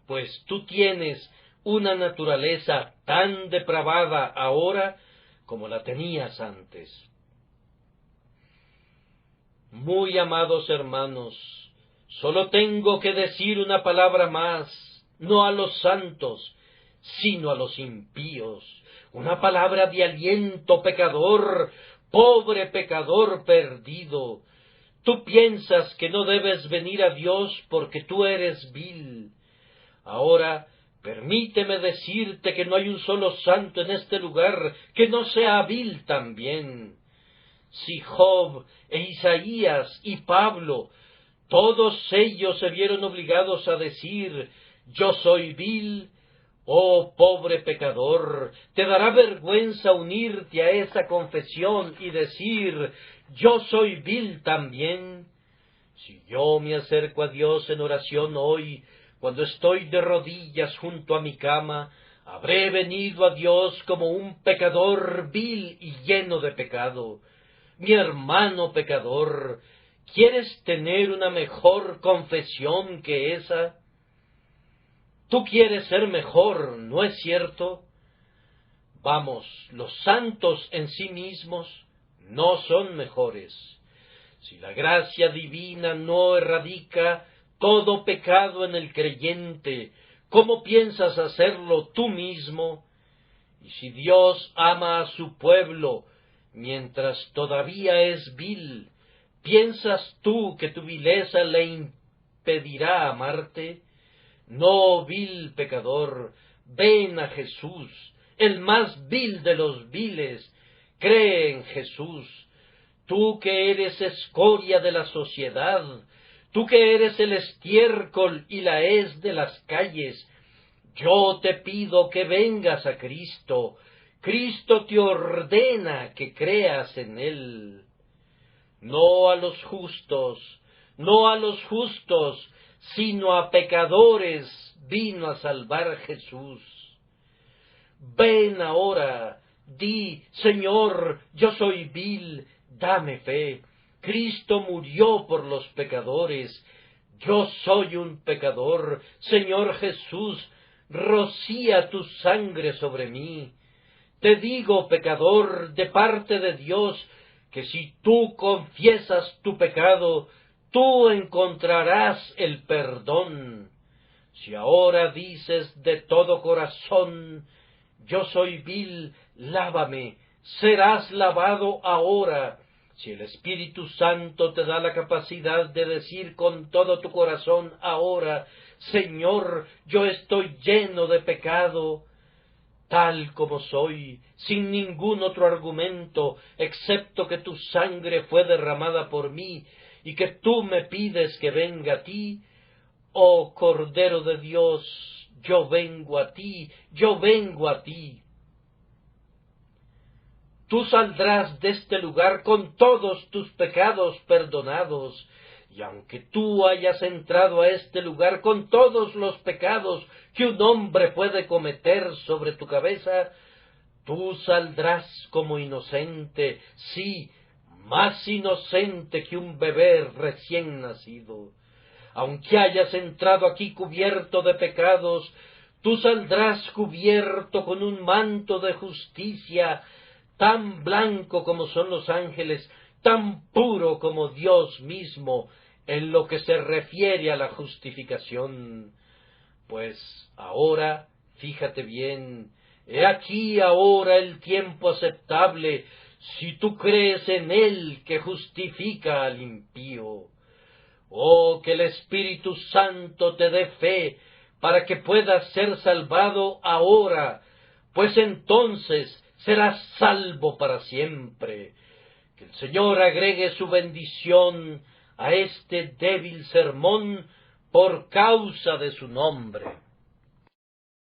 pues tú tienes una naturaleza tan depravada ahora como la tenías antes. Muy amados hermanos, solo tengo que decir una palabra más, no a los santos, sino a los impíos, una palabra de aliento pecador, pobre pecador perdido. Tú piensas que no debes venir a Dios porque tú eres vil. Ahora, permíteme decirte que no hay un solo santo en este lugar que no sea vil también. Si Job e Isaías y Pablo, todos ellos se vieron obligados a decir, yo soy vil, oh pobre pecador, te dará vergüenza unirte a esa confesión y decir, yo soy vil también. Si yo me acerco a Dios en oración hoy, cuando estoy de rodillas junto a mi cama, habré venido a Dios como un pecador vil y lleno de pecado. Mi hermano pecador, ¿quieres tener una mejor confesión que esa? Tú quieres ser mejor, ¿no es cierto? Vamos, los santos en sí mismos no son mejores. Si la gracia divina no erradica todo pecado en el creyente, ¿cómo piensas hacerlo tú mismo? Y si Dios ama a su pueblo mientras todavía es vil, ¿piensas tú que tu vileza le impedirá amarte? No, vil pecador, ven a Jesús, el más vil de los viles, cree en Jesús. Tú que eres escoria de la sociedad, tú que eres el estiércol y la hez de las calles, yo te pido que vengas a Cristo. Cristo te ordena que creas en Él. No a los justos, no a los justos, sino a pecadores vino a salvar Jesús. Ven ahora, di, Señor, yo soy vil, dame fe. Cristo murió por los pecadores, yo soy un pecador. Señor Jesús, rocía tu sangre sobre mí. Te digo, pecador, de parte de Dios, que si tú confiesas tu pecado, tú encontrarás el perdón. Si ahora dices de todo corazón, yo soy vil, lávame, serás lavado ahora. Si el Espíritu Santo te da la capacidad de decir con todo tu corazón ahora, Señor, yo estoy lleno de pecado, tal como soy, sin ningún otro argumento, excepto que tu sangre fue derramada por mí, y que tú me pides que venga a ti, oh Cordero de Dios, yo vengo a ti, yo vengo a ti. Tú saldrás de este lugar con todos tus pecados perdonados, y aunque tú hayas entrado a este lugar con todos los pecados que un hombre puede cometer sobre tu cabeza, tú saldrás como inocente, sí, más inocente que un bebé recién nacido. Aunque hayas entrado aquí cubierto de pecados, tú saldrás cubierto con un manto de justicia, tan blanco como son los ángeles, tan puro como Dios mismo, en lo que se refiere a la justificación. Pues ahora, fíjate bien, he aquí ahora el tiempo aceptable, si tú crees en Él que justifica al impío. Oh, que el Espíritu Santo te dé fe para que puedas ser salvado ahora, pues entonces serás salvo para siempre. Que el Señor agregue su bendición a este débil sermón por causa de su nombre.